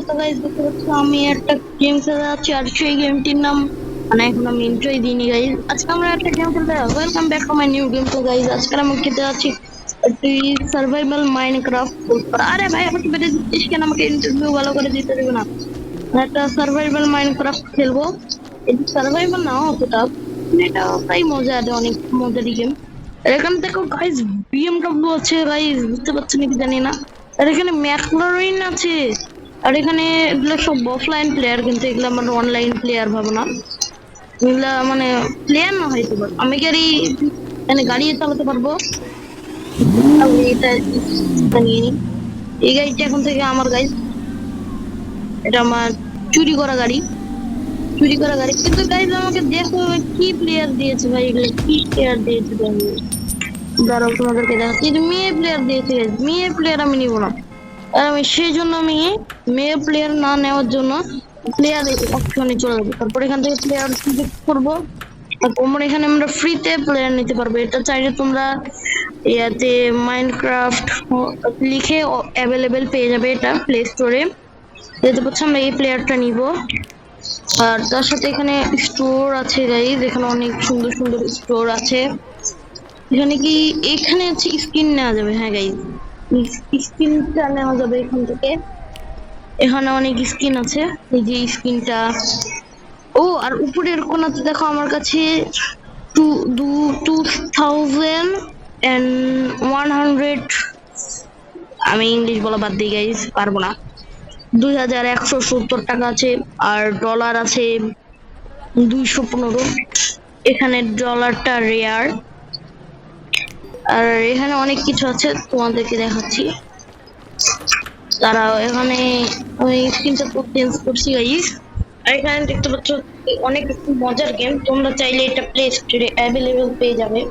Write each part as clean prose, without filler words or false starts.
তো গাইস দেখতে পাচ্ছ আমি একটা গেম খেলে যাচ্ছি আর সেই গেমটির নাম মানে এখন আমি ইন্ট্রোই দিইনি গাইস। আজকে আমরা একটা গেম খেলতে welcome back to my new game. তো গাইস আজকে আমি খেলতে যাচ্ছি একটি সার্ভাইভাল মাইনক্রাফট। আরে ভাই আমাকে বেটে দিচ্ছিস কেন? আমাকে ইন্টারভিউ ভালো করে দিতে দেবে না। একটা সার্ভাইভাল মাইনক্রাফট খেলবো। এটা সার্ভাইভাল না অতটা, এটা তাই মজা আছে, অনেক মজারই গেম। এখানে দেখো গাইস বিএমডব্লিউ আছে গাইস, বুঝতে পারছেন কি জানি না। আর এখানে ম্যাকলারেন আছে। আর এখানে এগুলো সব অফলাইন প্লেয়ার, কিন্তু এগুলো আমার অনলাইন প্লেয়ার ভাবো না। এগুলা মানে প্লেয়ার না হয়তো, আমি কি আর মানে গাড়ি চালাতে পারবো? আমি এটা নিয়ে নিই। এই গাড়িটা এখন থেকে আমার গাইস, এটা আমার চুরি করা গাড়ি। চুরি করা গাড়ি কিন্তু গাইস আমাকে দেখো কি প্লেয়ার দিয়েছে ভাই, এগুলো কি প্লেয়ার দিয়েছে ভাই। দাঁড়াও তোমাদেরকে দেখাচ্ছি, এটা মেয়ে প্লেয়ার দিয়েছে guys। মেয়ে প্লেয়ার আমি নিব না। আর আমি সেই জন্য আমি মেয়ে প্লেয়ার না নেওয়ার জন্য প্লেয়ার অপশনে চলে যাবো। তারপর এখান থেকে প্লেয়ার সিলেক্ট করবো। তারপর এখানে আমরা ফ্রিতে প্লেয়ার নিতে পারবো। এটা চাইলে তোমরা ইয়াতে মাইনক্রাফট লিখে অ্যাভেলেবেল পেয়ে যাবে, এটা প্লে স্টোরে। দেখতে পাচ্ছ আমরা এই প্লেয়ারটা নিব। আর তার সাথে এখানে স্টোর আছে গাইস, এখানে অনেক সুন্দর সুন্দর স্টোর আছে। এখানে কি এখানে আছে স্কিন নেওয়া যাবে? হ্যাঁ গাইস, স্কিনটা নেওয়া যাবে এখান থেকে। এখানে অনেক স্কিন আছে, এই যে স্কিনটা। ও আর উপরের কোণাতে দেখো আমার কাছে 2100, আমি ইংলিশ বলা বাদ দিই গাইস, পারবো না। 2170 টাকা আছে। আর ডলার আছে 215। এখানে ডলারটা রেয়ার। আর এখানে অনেক কিছু আছে, তোমাদেরকে দেখাচ্ছি। তারাও এখানে ওই স্ক্রিনটা তো চেঞ্জ করছি গাইস। আর এখানে দেখতে পাচ্ছ অনেক মজার গেম, তোমরা চাইলে এটা প্লে স্টোরে অ্যাভেলেবেল পেয়ে যাবে।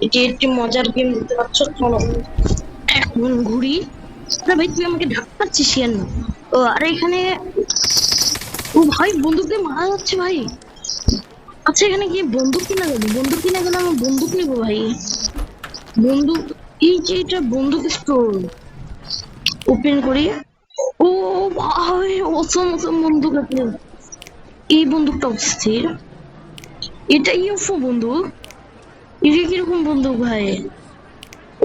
এটি একটি মজার গেম, দেখতে পাচ্ছ। চলো এখন ঘুরি। আরে ভাই তুই আমাকে ধাক্কাচ্ছিস কেন? ও আর এখানে ও ভাই বন্দুক দিয়ে মারা যাচ্ছে ভাই। আচ্ছা এখানে গিয়ে বন্দুক কিনা যাবে, বন্দুক কিনা গেলে আমি বন্দুক নিবো ভাই। বন্দুক, এই যে এটা বন্দুক স্টোর, ওপেন করি। ও ভাই অসম অসম বন্দুক আছে। এই বন্দুকটা অস্থির, এটা ইউফো বন্দুক। এটা কিরকম বন্দুক ভাই?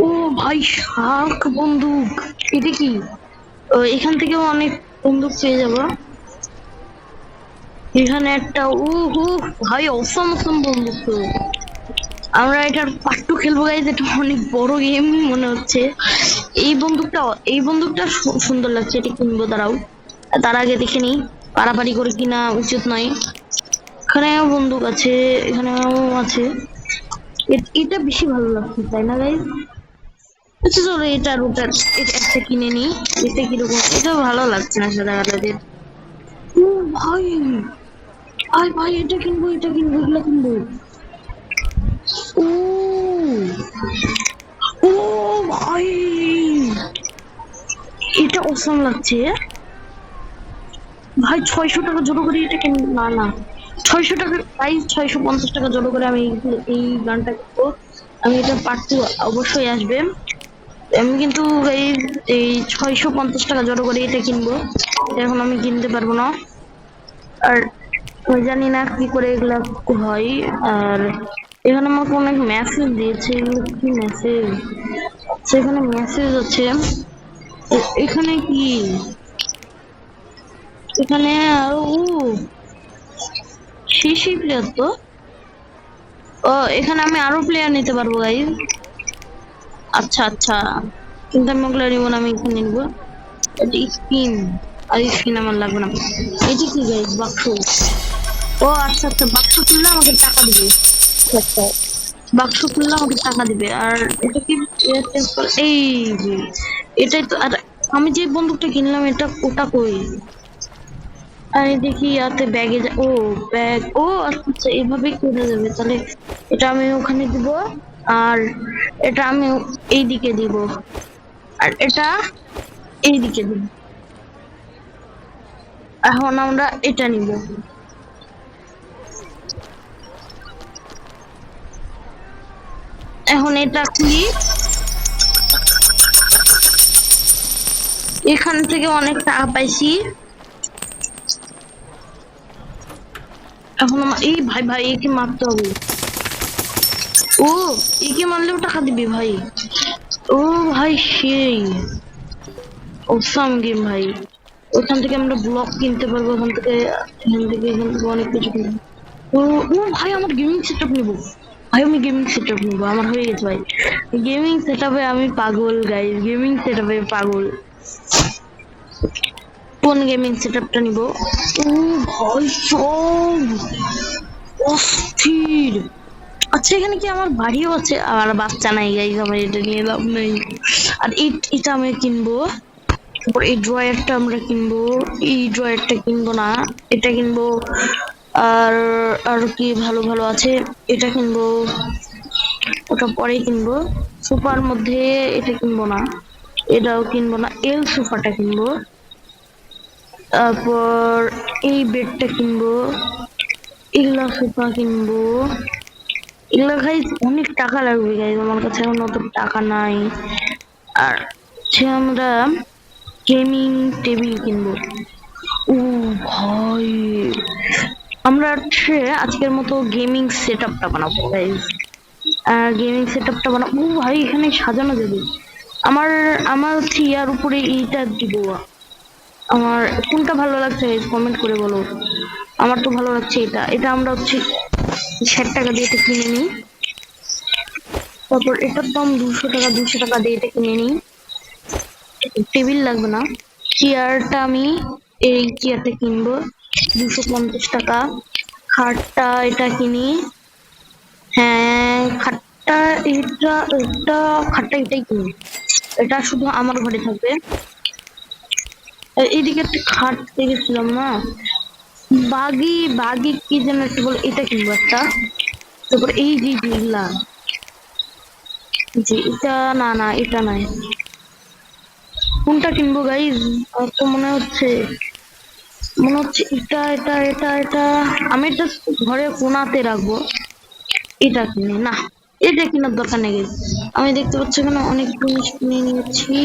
ও ভাই শার্ক বন্দুক, এটা কি? এখান থেকেও অনেক বন্দুক পেয়ে যাবো। এখানে একটা ও হো ভাই অসম অসম বন্দুক। তো আমরা এটার পার্ট 2 খেলবো গাইজ, এটা অনেক বড় গেম মনে হচ্ছে। এই বন্দুকটা সুন্দর লাগছে, এটা কিনবো। দাঁড়াও তার আগে দেখে নি পারাপারি করে কিনা উচিত নয়। এখানেও বন্দুক আছে, এখানেও আছে। এটা বেশি ভালো লাগছে তাই না গাইজ? আচ্ছা চলো এটার ওটার এটা একটা কিনে নি। এটা কিরকম? এটা ভালো লাগছে না সাদা কালারের। ও ভাই, আয় ভাই এটা কিনবো, এটা কিনবো, এগুলো কিনবো। ও ও ভাই এটা অসম লাগছে ভাই। 600 টাকা জড়ো করে এটা কেন? না না, 600 টাকা প্রাইস, 650 টাকা জড়ো করে আমি এই গানটা কিনবো। আমি এটা পার্ট 2 অবশ্যই আসবে। আমি কিন্তু এই 650 টাকা জড়ো করে এটা কিনবো। এখন আমি কিনতে পারবো না। আর আমি জানি না কি করে এগুলা হয়। আর এখানে আমাকে অনেক মেসেজ দিয়েছে, এগুলো কি মেসেজ? সেখানে মেসেজ আছে। এখানে কি? এখানে ও সেই প্লেয়ার তো। ও এখানে আমি আরো প্লেয়ার নিতে পারবো গাইজ। আচ্ছা আচ্ছা, কিন্তু আমি ওগুলো নিবো না, আমি এখানে নিবো। এটা স্কিন, আর স্কিন আমার লাগবে না। এটা কি গাইজ? বাক্স। ও আচ্ছা আচ্ছা, বাক্স খুললে আমাকে টাকা দিবে। আচ্ছা বাক্স খুললে আমাকে টাকা দিবে। আর এটা কি এই যে এটাই তো। আর আমি যে বন্দুকটা কিনলাম এটা ওটা কই? আমি দেখি ইয়াতে ব্যাগে ও ব্যাগ। ও আচ্ছা এভাবেই করে যাবে তাহলে। এটা আমি ওখানে দিব। আর এটা আমি এই দিকে দিব। আর এটা এই দিকে দিব। এখন আমরা এটা নিব। এখন এটা খুলি। এখান থেকে অনেক টাকা পাইছি। এখন এই ভাই ভাই একে মারতে হবে। ও একে মারলেও টাকা দিবে ভাই। ও ভাই সেই অসাম গেম ভাই। ওখান থেকে আমরা ব্লক কিনতে পারবো, এখান থেকে অনেক কিছু কিনতে পারবো। ও ও ভাই আমার গেমিং সেটআপ নিবো। ভাই আমি গেমিং সেটআপ নিবো, আমার হয়ে গেছে ভাই। গেমিং সেটআপে আমি পাগল গাইস, গেমিং সেটআপে পাগল। কোন গেমিং সেটআপটা নিবো? ও ভাই সব অস্থির। আচ্ছা এখানে কি আমার বাড়িও আছে? আমার বাচ্চা নাই গাইস, আমার এটা নিয়ে লাভ নেই। আর এটা আমি কিনবো। তারপর এই ড্রয়ারটা আমরা কিনবো। এই ড্রয়ারটা কিনবো না, এটা কিনবো। আর আর কি ভালো ভালো আছে, এটা কিনবো, ওটা পরে কিনবো। সোফার মধ্যে এটা কিনবো না, এটাও কিনবো না। এল সোফাটা কিনবো। তারপর এই বেডটা কিনবো, এগুলা সোফা কিনবো। এগুলা গাইজ অনেক টাকা লাগবে গাইজ, আমার কাছে এখন অত টাকা নাই। আর হচ্ছে আমরা গেমিং টেবিল কিনবো। ও ভাই আমরা হচ্ছে আজকের মতো গেমিং সেটআপটা বানাবো গাইজ। গেমিং সেটআপটা বানাবো। ও ভাই এখানে সাজানো যাবে। আমার আমার হচ্ছে ইয়ার উপরে এইটা দিব। আমার কোনটা ভালো লাগছে কমেন্ট করে বলো। আমার তো ভালো লাগছে এটা। এটা আমরা হচ্ছে 60 টাকা দিয়ে এটা কিনে নিই। তারপর এটার দাম 200 টাকা, 200 টাকা দিয়ে এটা কিনে নিই। টেবিল লাগবে না। চেয়ারটা আমি এই চেয়ারটা কিনবো 250 টাকা। খাটটা এটা কিনি। হ্যাঁ খাটটা এটা খাটটা এটাই কিনি। এটা শুধু আমার ঘরে থাকবে। এইদিকে একটা খাট দেখেছিলাম না, বাগি বাগি কি যেন একটা বলে, এটা কিনবো একটা। তারপর এই যে যেগুলা, যে এটা না না এটা নাই। কোনটা কিনবো গাইজ? আমার তো মনে হচ্ছে এটা এটা এটা এটা আমি এটা ঘরে কোনাতে রাখবো। এটা কিনে না, এটা কেনার দরকার নেই guys। আমি দেখতে পাচ্ছি এখানে অনেক জিনিস কিনে নিয়েছি।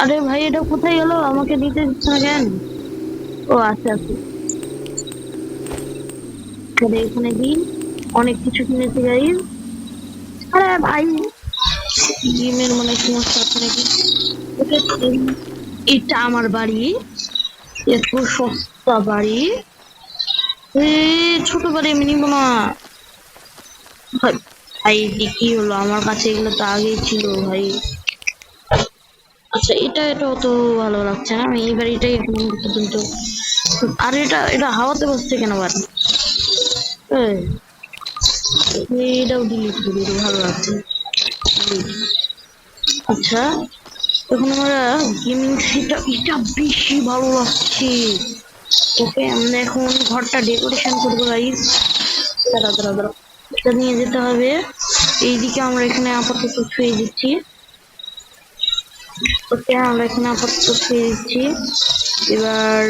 আরে ভাই এটা কোথায় গেল? আমাকে দিতে দিচ্ছে না কেন? ও আচ্ছা আচ্ছা, তাহলে এখানে দিন। অনেক কিছু কিনেছি গাইজ। আরে ভাই জিমের মনে সমস্যা আছে নাকি? ওকে, এটা আমার বাড়ি, এত সস্তা বাড়ি। ছোট বাড়ি আমি নিবো না ভাই। ভাই কি হলো, আমার কাছে এগুলো তো আগেই ছিল ভাই। আচ্ছা এটা এটা অত ভালো লাগছে না, আমি এই বাড়িটাই এখন পর্যন্ত। আর এটা এটা হাওয়াতে বসছে কেন বার? এটাও ডিলিট করি, এটা ভালো লাগছে। আচ্ছা এখন আমরা গেমিং সেটা এটা বেশি ভালো লাগছে। ওকে আমরা এখন ঘরটা ডেকোরেশন করবো গাইস। দাঁড়া দাঁড়া দাঁড়া, এটা নিয়ে যেতে হবে। এইদিকে আমরা এখানে আপাতত শুয়ে দিচ্ছি। ওকে আমরা এখানে আপাতত শুয়ে দিচ্ছি। এবার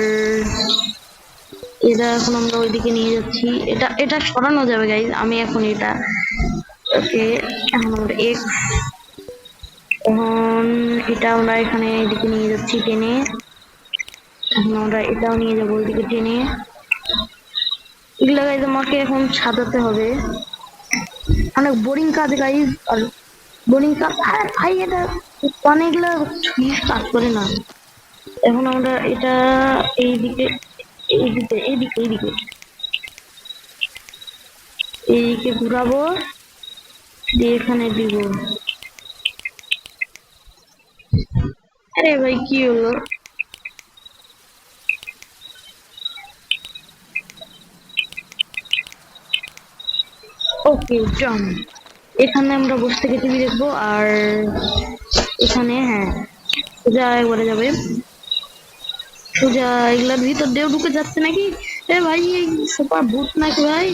এটা এখন আমরা ওইদিকে নিয়ে যাচ্ছি। এটা এটা সরানো যাবে গাইস, আমি এখন এটা ওকে এখন আমরা এখন এটা আমরা এখানে এদিকে নিয়ে যাচ্ছি টেনে। এখন আমরা এটাও নিয়ে যাবো ওইদিকে টেনে। এগুলা গাইজ আমাকে এখন সাজাতে হবে, অনেক বোরিং কাজ গাইজ। আর বোরিং কাজ, আর ভাই এটা অনেকগুলা কাজ করে না। এখন আমরা এটা এইদিকে এইদিকে এইদিকে এইদিকে এইদিকে ঘুরাবো, দিয়ে এখানে দিব। আরে ভাই কি হলো? ওকে ডান। এখানে আমরা বসে থেকে টিভি দেখবো। আর এখানে হ্যাঁ সোজা একবারে যাবে, সোজা এগুলার ভিতর দিয়েও ঢুকে যাচ্ছে নাকি? এ ভাই এই সুপার ভূত নাকি ভাই?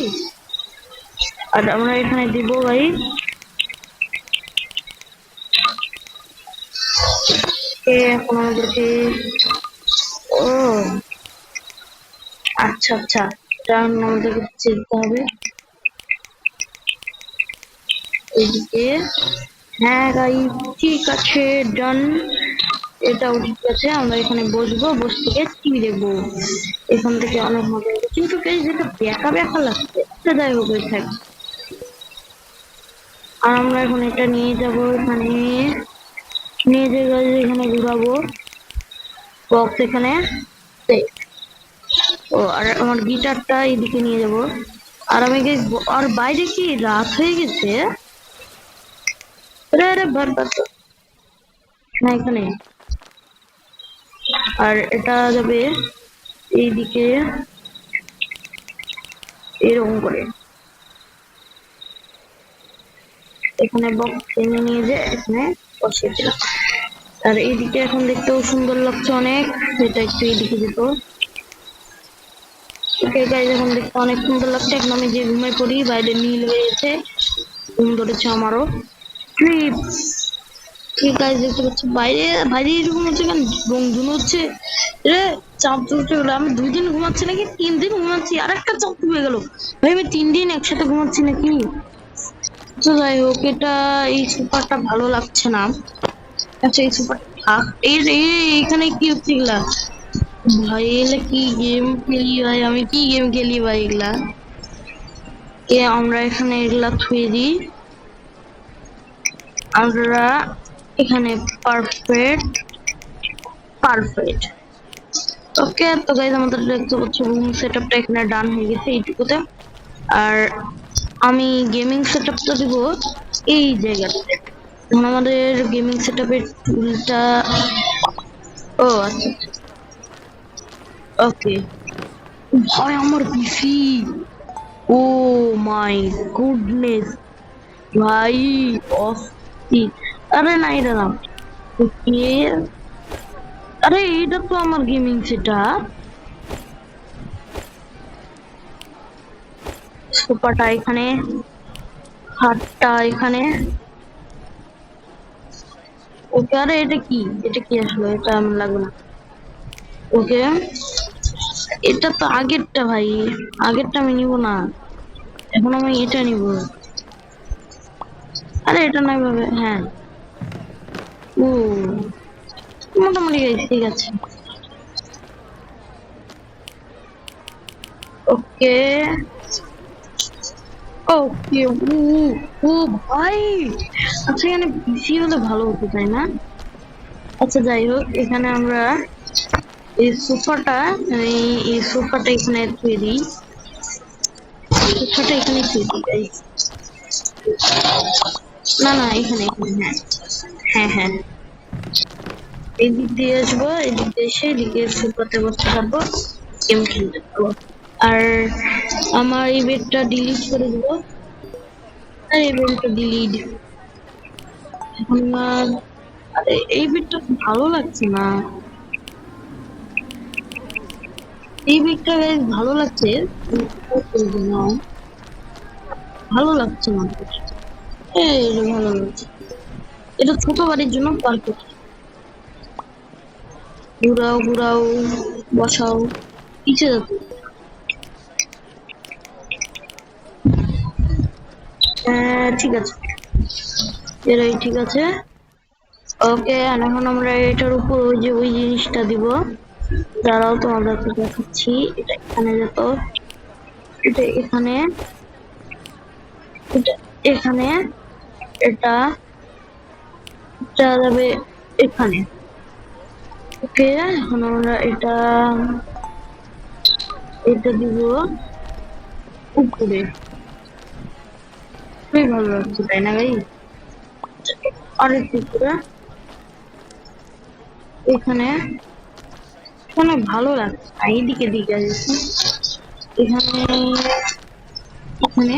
আর আমরা এখানে দিব ভাই। এখন আমাদেরকে ও আচ্ছা আচ্ছা, এটা আমাদেরকে চিনতে হবে। এইদিকে হ্যাঁ গাইস, ঠিক আছে, ডান। এটাও ঠিক আছে, আমরা এখানে বসবো, বসে থেকে টিভি দেখবো। এখান থেকে অনেক মজা হবে, কিন্তু গাইস যেটা ব্যাকা ব্যাকা লাগছে, আচ্ছা যাই হোক, ওই থাক। আর আমরা এখন এটা নিয়ে যাবো, এখানে নিয়ে যে গাইস এখানে ঘুরাবো বক্স এখানে। ও আর আমার গিটারটা এইদিকে নিয়ে যাব। আর আমি আর বাইরে কি রাত হয়ে গেছে? আরে আরে বারবার না এখানে। আর এটা যাবে এইদিকে এরকম করে, এখানে বক্স টেনে নিয়ে যে এখানে বসিয়ে দিলাম। আর এইদিকে এখন দেখতেও সুন্দর লাগছে অনেক, এটা একটু এইদিকে যেত। ওকে গাইস, এখন দেখতে অনেক সুন্দর লাগছে। এখন আমি যে ঘুমাই পড়ি, বাইরে নীল হয়ে গেছে, ঘুম ধরেছে আমারও। ঠিক আছে, দেখতে পাচ্ছি বাইরে বাইরে এরকম হচ্ছে কেন, রংধনু হচ্ছে রে, চাপ চলতে গেলো। আমি 2 দিন ঘুমাচ্ছি নাকি 3 দিন ঘুমাচ্ছি, আর একটা চাপ হয়ে গেল। ভাই আমি 3 দিন একসাথে ঘুমাচ্ছি নাকি? তো যাই হোক, এটা এই সুপারটা ভালো লাগছে না। আচ্ছা এই সুপার থাক। এইখানে কি হচ্ছে এগুলা? ভাই এগুলা কি গেম খেলি ভাই, আমি কি গেম খেলি ভাই এগুলা? আমরা এখানে এগুলা থুয়ে দিই। আমরা এখানে পারফেক্ট পারফেক্ট। ওকে, তো গাইজ আমাদের দেখতে পাচ্ছ রুম সেটআপটা এখানে ডান হয়ে গেছে এইটুকুতে। আর আমি গেমিং সেটআপটা দিব এই জায়গাটাতে। এখন আমাদের গেমিং সেটআপের টুলটা, ও আচ্ছা, ওকে। ভাই আমার পিসি, ও মাই গুডনেস ভাই, অস্থির। আরে না এটা না, ওকে। আরে এটা তো আমার গেমিং সেটআপ। সোফাটা এখানে, খাটটা এখানে। ওকে, আরে এটা কি, এটা কি আসলো, এটা আমার লাগবে না। ওকে, এটা তো আগেরটা ভাই, আগেরটা আমি নিব না, এখন আমি এটা নিব। আরে এটা নাই ভাবে, হ্যাঁ। ও মোটামুটি guys, ঠিক আছে। ওকে ওকে, ও ভাই, আচ্ছা এখানে পিসি হলে ভালো হতো তাই না? আচ্ছা যাই হোক, এখানে আমরা এই সোফাটা, এই সোফাটা এখানে থুয়ে দিই, সোফাটা এখানে থুয়ে দিই guys। না না, এখানে এখানে, হ্যাঁ হ্যাঁ হ্যাঁ, এই দিক দিয়ে আসবো, এই দিক দিয়ে এসে এদিকে সোফাতে বসতে পারবো, গেম খেলতে পারবো। আর আমার এই বেডটা ডিলিট করে দেবো। আর এই বেডটা ডিলিট এখন আর, আরে এই বেডটা ভালো লাগছে না, এই বেডটা বেশ ভালো লাগছে, ভালো লাগছে না। এটা ভালো লাগছে, এটা ছোট বাড়ির জন্য পারফেক্ট। ঘুরাও ঘুরাও, বসাও, পিছিয়ে যাচ্ছে। হ্যাঁ ঠিক আছে, এরাই ঠিক আছে। ওকে, আর এখন আমরা এটার উপর ওই যে ওই জিনিসটা দিব, দাঁড়াও তোমাদেরকে দেখাচ্ছি। এটা এখানে যেত, এটা এখানে, এটা এখানে, এটা যাবে এখানে। ওকে, এখন আমরা এটা এটা দিব উপরে। খুবই ভালো লাগছে তাই না ভাই? আরেকটু উপরে, এখানে, এখানে ভালো লাগছে, এইদিকে দিকে আছে এখানে, এখানে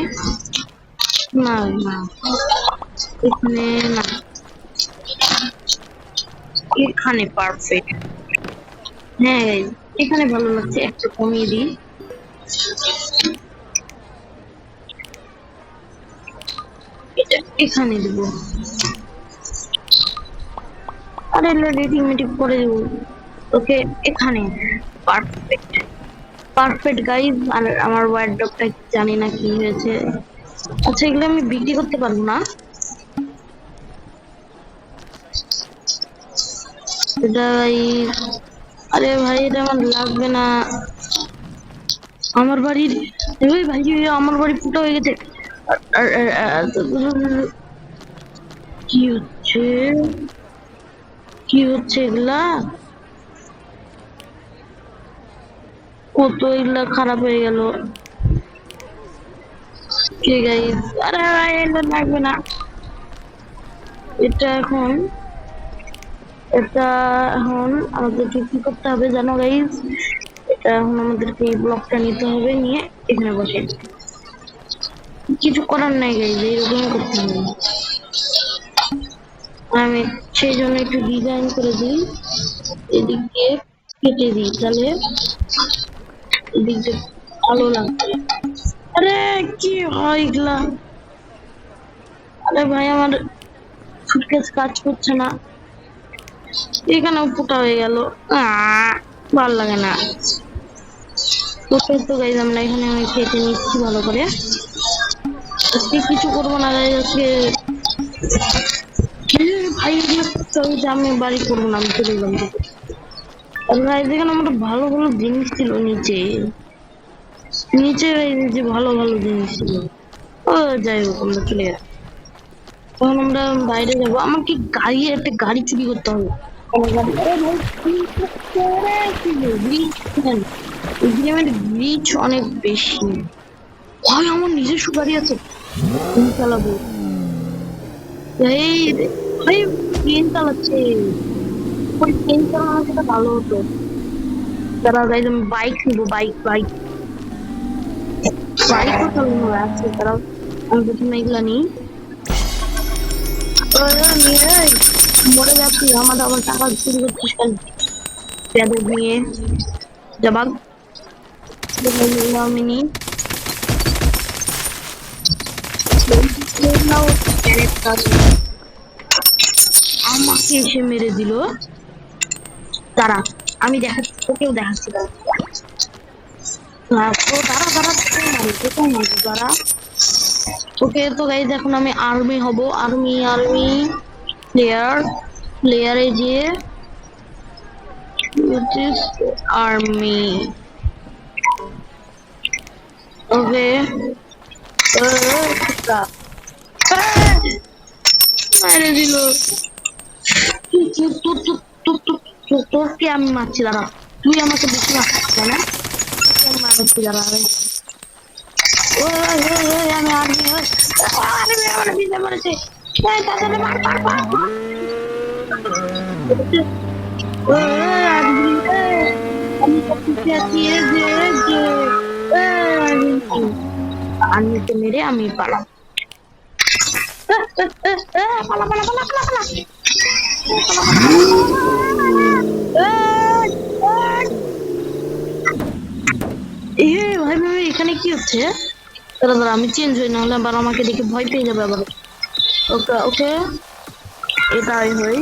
না না, এখানে না, এখানে পারফেক্ট। হ্যাঁ এখানে ভালো লাগছে, একটা কমিয়ে দিই। এটা এখানে দিব, আরে রেডিং মিটিং করে দেবো। ওকে, এখানে পারফেক্ট পারফেক্ট গাইজ। আর আমার ওয়ার্ডরোবটা জানি না কি হয়েছে। আচ্ছা এগুলো আমি বিক্রি করতে পারবো না, এটা ভাই, আরে ভাই এটা আমার লাগবে না। আমার বাড়ির এই ভাই, আমার বাড়ি ফুটা হয়ে গেছে। কি হচ্ছে, কি হচ্ছে এগুলা? কত এগুলা খারাপ হয়ে গেল। ঠিক আছে, আরে ভাই এটা লাগবে না। এটা এখন, এটা এখন আমাদেরকে কি করতে হবে জানো গাইস? এটা এখন আমাদেরকে এই ব্লকটা নিতে হবে, নিয়ে এখানে বসে কিছু করার নাই গাইস, এইরকম করতে হবে। আমি সেই জন্য একটু ডিজাইন করে দিই, এদিক দিয়ে কেটে দিই, তাহলে এদিক দিয়ে ভালো লাগবে। আরে কি হয় এগুলা? আরে ভাই আমার সুটকেস কাজ করছে না, এখানেও ফুটা হয়ে গেল। ভালো লাগে না। তো গাইজ আমরা এখানে আমি কেটে নিচ্ছি ভালো করে। আজকে কিছু করবো না গাইজ, আজকে ভাই আমি বাড়ি করবো না, আমি চলে গেলাম। গাইজ এখানে আমার ভালো ভালো জিনিস ছিল নিচে, নিচে যে ভালো ভালো জিনিস ছিল। ও যাই হোক, আমরা চলে গেলাম। তখন আমরা বাইরে যাবো, আমাকে গাড়ি, একটা গাড়ি চুরি করতে হবে। রিচ অনেক বেশি ভাই, আমার নিজস্ব গাড়ি আছে, চালাবো। এই ভাই ট্রেন চালাচ্ছে, ওই ট্রেন চালানো সেটা ভালো হতো। তারা গাইজ আমি বাইক নিবো, বাইক বাইক বাইকও চালানো আছে তারা। আমি প্রথমে এগুলা নিই, নিয়ে মরে যাচ্ছি। আমার আবার টাকা চুরি করছিস কেন? প্যাদের নিয়ে যাবাক আমি নিই। আমাকে এসে মেরে দিল। তারা আমি দেখাচ্ছি, তোকেও দেখাচ্ছি। ওকে তো গাইজ এখন আমি আর্মি হব, আর্মি আর্মি প্লেয়ার, প্লেয়ারে গিয়ে আর্মি। ওকে মেরে দিল। তোকে আমি মারছি, দাঁড়া। তুই আমাকে বেশি মারছিস না, আমি মারছি, দাঁড়া। আমি আর্মি, আমার বিজে মরেছে। আর্মিকে মেরে আমি পালাম। পালা পালা পালা পালা পালা। ভাই ভাই এখানে কি হচ্ছে? দাঁড়া দাঁড়া, আমি চেঞ্জ হই, নাহলে আবার আমাকে দেখে ভয় পেয়ে যাবে আবার। ওকে ওকে, এটাই হই।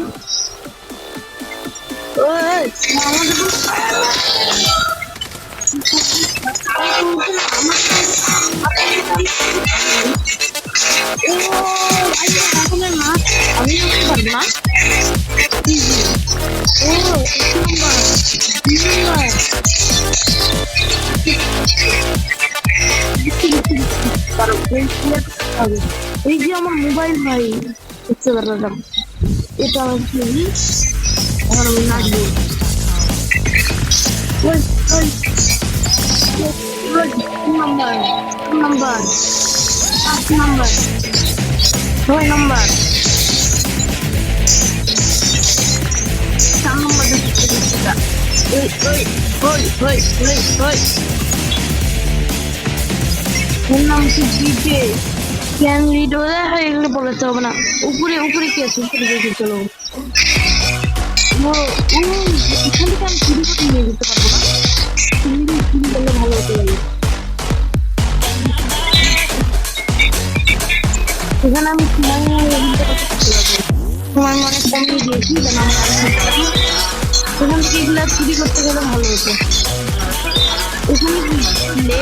আমি পারবো না। এই যে আমার মোবাইল ভাই, বুঝতে পারলাম। এটা আমার কি, এখন আমি নাচবো। Number number 8 number 6 number 4 number দেখতে। ওই নাম কি ডিজে ক্যান লিড হয়ে এগুলো বলতে হবে না। উপরে উপরে কি আছে, উপরে দেখে চলো। এখান থেকে আমি চুরি করে নিয়ে যেতে পারবো না, চুরি করলে ভালো হতে পারে। এখানে আমি সময় অনেক কমিয়ে দিয়েছি, যেন আমি এখান থেকে এগুলো চুরি করতে গেলে ভালো হতো। এখানে দিলে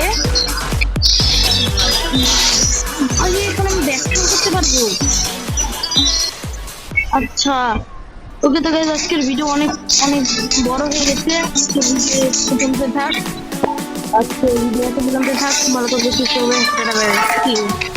এখানে আমি ব্যাকটেন করতে পারবো। আচ্ছা ওকে তো গাইজ আজকের ভিডিও অনেক অনেক বড় হয়ে গেছে। আজকের ভিডিও পর্যন্ত থাক, আজকে ভিডিও পর্যন্ত থাক, ভালো করে সুস্থ হবে।